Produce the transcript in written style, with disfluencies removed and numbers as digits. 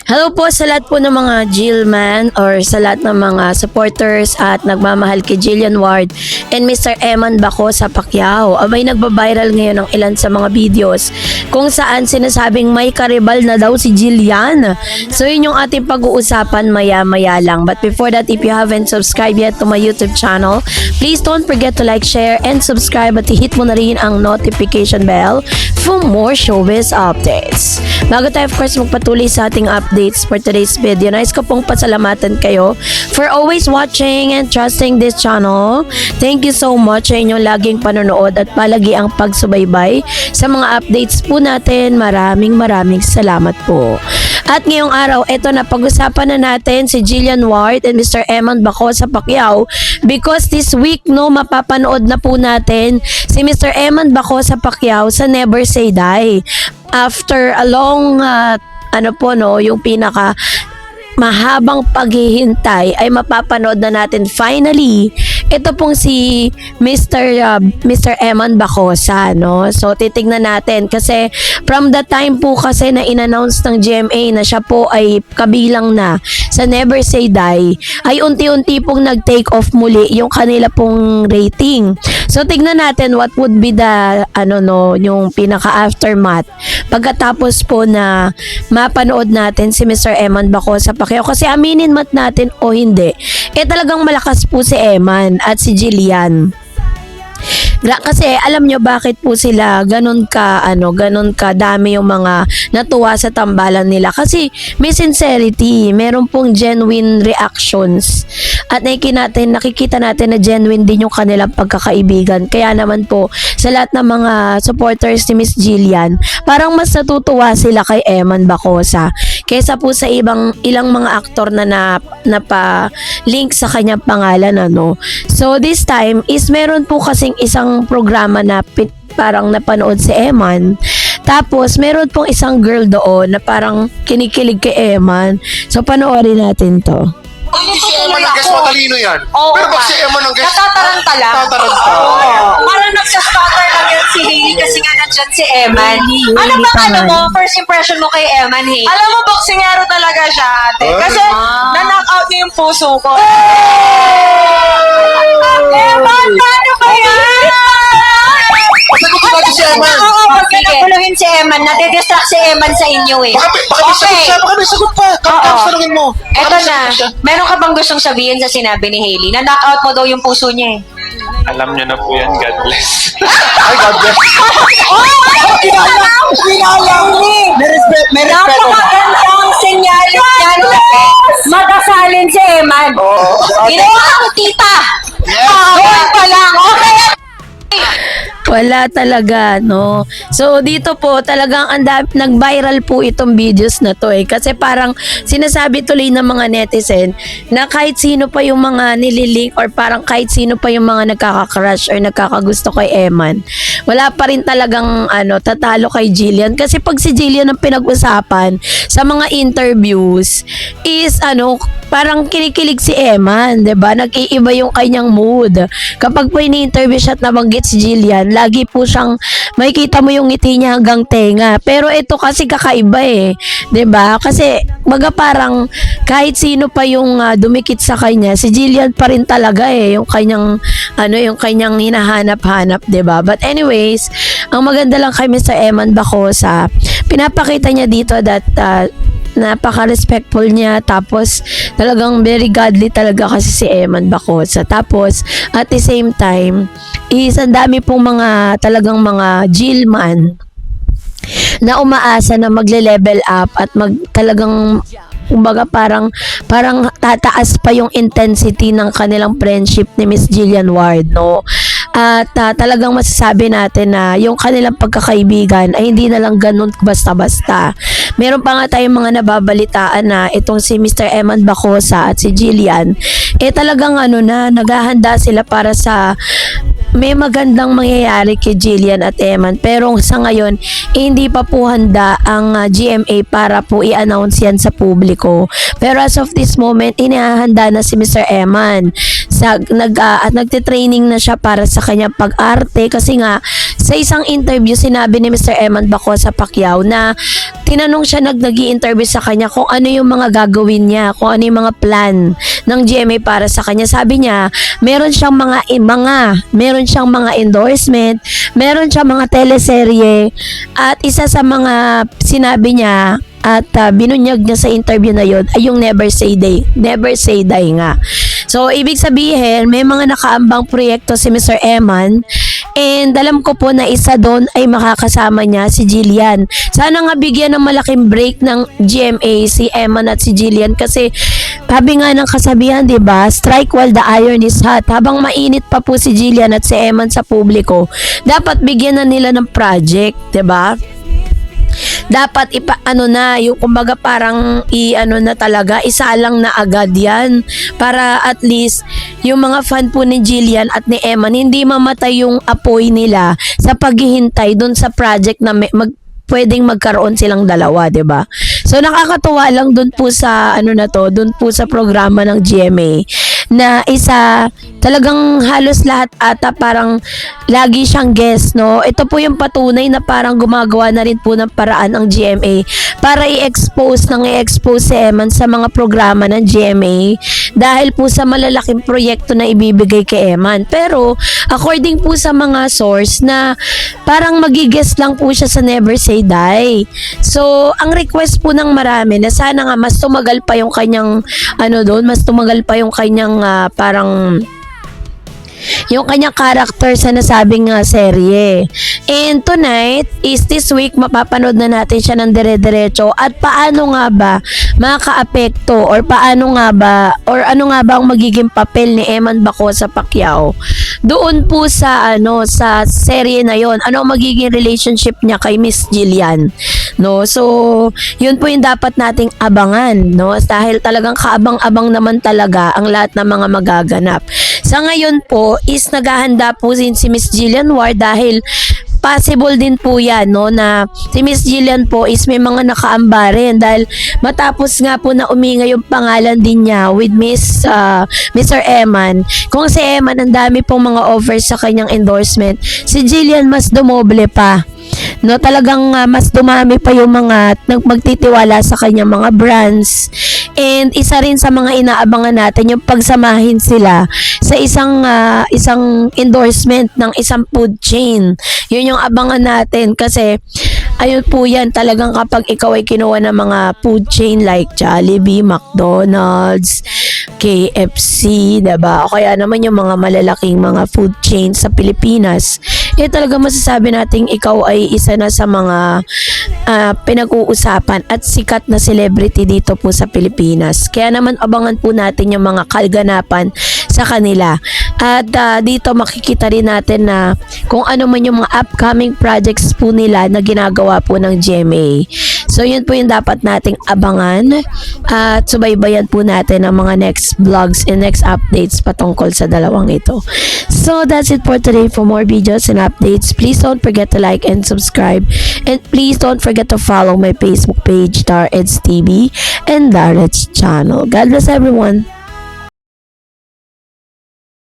Hello po sa lahat po ng mga Jillman or sa lahat ng mga supporters at nagmamahal kay Jillian Ward and Mr. Eman Baco sa Pacquiao. Abay nagbabiral ngayon ng ilan sa mga videos kung saan sinasabing may karibal na daw si Jillian. So yun yung ating pag-uusapan maya-maya lang. But before that, if you haven't subscribed yet to my YouTube channel, please don't forget to like, share, and subscribe at i-hit mo na rin ang notification bell for more showbiz updates. Bago tayo of course magpatuloy sa ating updates for today's video, nais ko pong pasalamatan kayo for always watching and trusting this channel. Thank you so much sa inyong laging panonood at palagi ang pagsubaybay sa mga updates po natin. Maraming salamat po. At ngayong araw, eto na, pag-usapan na natin si Jillian Ward and Mr. Eman Baco sa Pacquiao because this week, no, mapapanood na po natin si Mr. Eman Baco sa Pacquiao sa Never Say Die. After a long, yung pinaka mahabang paghihintay ay mapapanood na natin finally ito pong si Mr. Eman Bacosa, no? So titignan natin kasi from the time po kasi na in-announce ng GMA na siya po ay kabilang na sa Never Say Die ay unti-unti pong nag-take off muli yung kanila pong rating. So tignan natin what would be the yung pinaka aftermath pagkatapos po na mapanood natin si Mr. Eman Bacosa Pacquiao kasi aminin mat natin o hindi, talagang malakas po si Eman at si Jillian. Kasi alam nyo bakit po sila ganun ka dami yung mga natuwa sa tambalan nila kasi may sincerity, meron pong genuine reactions at nakikita natin na genuine din yung kanilang pagkakaibigan. Kaya naman po sa lahat ng mga supporters ni Miss Jillian, parang mas natutuwa sila kay Eman Bacosa kaysa po sa ilang mga aktor na napa-link sa kanyang pangalan, So this time is meron po kasing isang programa na parang napanood si Eman. Tapos meron pong isang girl doon na parang kinikilig kay Eman. So panoorin natin to. Hindi si Eman ang guest, matalino yan. Oo, pero pag si Eman ang guest, natataranta lang. Natataranta. Parang nagsa-stutter lang yan si Hailey kasi nga nandyan si Eman. Hailey Ano ba Pangan. first impression mo kay Eman, Hailey? Alam mo, boksingero talaga siya, ate. Kasi na-knock out niya yung puso ko. Eman, paano ba yan? pasagot ko natin si Eman. Oo, huwag ka naguluhin si Eman. Nadidistract si Eman sa inyo eh. Baka may sagot siya, baka may sagot pa. Tapos tanungin mo. Eto Baka may na, sagot siya. meron ka bang gustong sabihin sa sinabi ni Hailey? Na-knock out mo daw yung puso niya eh. Alam niyo na po yan, God bless. Ay, God bless. May respeto. Napakagandang senyales yan na magasalin si Eman. Ginawa ang tita. Doon pa lang. Okay. Wala talaga, no? So, dito po, talagang nag-viral po itong videos na to kasi parang sinasabi tuloy ng mga netizen na kahit sino pa yung mga nililink or parang kahit sino pa yung mga nagkaka-crush or nagkakagusto kay Eman, wala pa rin talagang tatalo kay Jillian. Kasi pag si Jillian ang pinag-usapan sa mga interviews is parang kinikilig si Eman, 'di ba? Nag-iiba yung kanyang mood. Kapag po ini-interview siya at nabanggit si Jillian, lagi po siyang makikita mo yung ngiti niya hanggang tenga. Pero ito kasi kakaiba 'di ba? Kasi parang kahit sino pa yung dumikit sa kanya, si Jillian pa rin talaga yung kanyang yung kanyang hinahanap-hanap, 'di ba? But anyways, ang maganda lang kay Mr. Eman Bacosa, pinapakita niya dito that napaka-respectful niya, tapos talagang very godly talaga kasi si Eman Bacosa. Tapos at the same time is ang dami pong talagang mga Jillman na umaasa na magle-level up at talagang kumbaga parang tataas pa yung intensity ng kanilang friendship ni Miss Jillian Ward, no? At talagang masasabi natin na yung kanilang pagkakaibigan ay hindi na lang ganun basta-basta. Meron pa nga tayong mga nababalitaan na itong si Mr. Eman Bacosa at si Jillian, talagang naghahanda sila para sa may magandang mangyayari kay Jillian at Eman. Pero sa ngayon, hindi pa po handa ang GMA para po i-announce yan sa publiko. Pero as of this moment, inihahanda na si Mr. Eman. Nagtitraining na siya para sa sa kanyang pag-arte kasi nga sa isang interview sinabi ni Mr. Eman Bacosa Pacquiao na tinanong siya nag-i-interview sa kanya kung ano yung mga gagawin niya, kung ano yung mga plan ng GMA para sa kanya. Sabi niya, meron siyang meron siyang mga endorsement, meron siyang mga teleserye, at isa sa mga sinabi niya at binunyag niya sa interview na yon ay yung never say die nga. So, ibig sabihin, may mga nakaambang proyekto si Mr. Eman, and alam ko po na isa doon ay makakasama niya si Jillian. Sana nga bigyan ng malaking break ng GMA si Eman at si Jillian kasi sabi nga ng kasabihan, 'di ba? Strike while the iron is hot. Habang mainit pa po si Jillian at si Eman sa publiko, dapat bigyan na nila ng project, 'di ba? Dapat yung kumbaga parang na talaga, isalang na agad yan para at least yung mga fan po ni Jillian at ni Eman hindi mamatay yung apoy nila sa paghihintay dun sa project na pwedeng magkaroon silang dalawa, 'di ba? So nakakatuwa lang dun po sa dun po sa programa ng GMA na isa talagang halos lahat ata parang lagi siyang guest, no? Ito po yung patunay na parang gumagawa na rin po ng paraan ang GMA para i-expose si Eman sa mga programa ng GMA dahil po sa malalaking proyekto na ibibigay kay Eman. Pero according po sa mga source na parang magigest lang po siya sa Never Say Die. So ang request po ng marami na sana nga mas tumagal pa yung kanyang parang yung kanyang character sa nasabing serye. And tonight is this week mapapanood na natin siya ng dire-diretso at paano nga ba makakaapekto or ano nga ba ang magiging papel ni Eman Bacosa Pacquiao doon po sa sa serye na yon. Ano ang magiging relationship niya kay Miss Jillian, no? So yun po yung dapat nating abangan, no? Dahil talagang kaabang-abang naman talaga ang lahat ng mga magaganap. Sa ngayon po is naghahanda po si Miss Jillian Ward dahil possible din po yan, no, na si Miss Jillian po is may mga nakaamba rin dahil matapos nga po na umingay yung pangalan din niya with Mr. Eman. Kung si Eman ang dami pong mga offers sa kanyang endorsement, si Jillian mas dumoble pa. No, talagang mas dumami pa yung mga magtitiwala sa kanyang mga brands. And isa rin sa mga inaabangan natin yung pagsamahin sila sa isang endorsement ng isang food chain. Yun yung abangan natin kasi ayun po yan, talagang kapag ikaw ay kinuha ng mga food chain like Jollibee, McDonald's, KFC, diba? O kaya naman yung mga malalaking mga food chains sa Pilipinas, talaga masasabi nating ikaw ay isa na sa mga pinag-uusapan at sikat na celebrity dito po sa Pilipinas. Kaya naman abangan po natin yung mga kaganapan sa kanila. At dito makikita rin natin na kung ano man yung mga upcoming projects po nila na ginagawa po ng GMA. So yun po yung dapat nating abangan at subaybayan po natin ang mga next vlogs and next updates patungkol sa dalawang ito. So that's it for today. For more videos and updates, please don't forget to like and subscribe, and please don't forget to follow my Facebook page, Dar Eds TV and Dar Eds channel. God bless everyone.